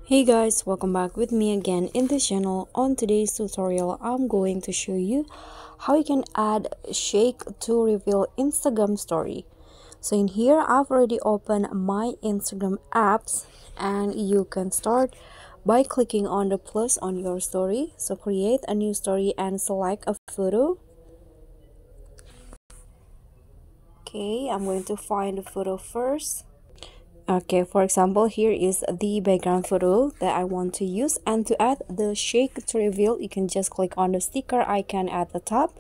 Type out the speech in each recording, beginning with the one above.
Hey guys, welcome back with me again in this channel. On today's tutorial, I'm going to show you how you can add shake to reveal Instagram story. So in here, I've already opened my Instagram apps and you can start by clicking on the plus on your story. So create a new story and select a photo. Okay, I'm going to find the photo first. Okay, for example, here is the background photo that I want to use, and to add the shake to reveal, you can just click on the sticker icon at the top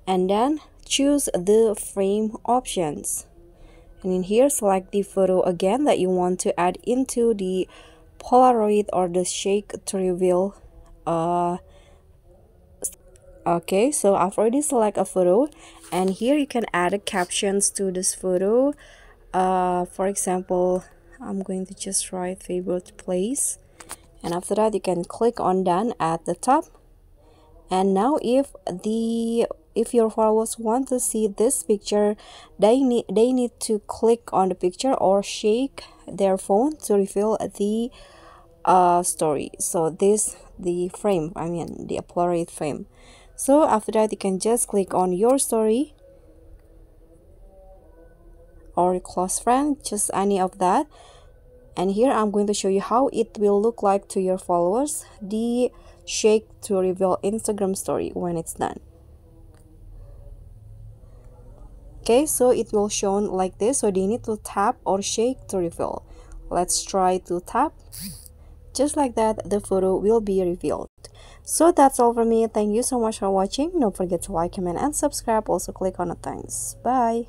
and then choose the frame options, and in here select the photo again that you want to add into the Polaroid or the shake to reveal. Okay, so I've already select a photo, and here you can add captions to this photo. For example, I'm going to just write favorite place, and after that you can click on done at the top. And now if your followers want to see this picture, they need to click on the picture or shake their phone to reveal the story. So this the frame, I mean the Polaroid frame. So after that you can just click on your story or close friend, just any of that, and here I'm going to show you how it will look like to your followers, the shake to reveal Instagram story when it's done. Okay, so it will show like this, so they need to tap or shake to reveal. Let's try to tap. Just like that, the photo will be revealed. So that's all for me. Thank you so much for watching. Don't forget to like, comment, and subscribe. Also click on the thanks. Bye.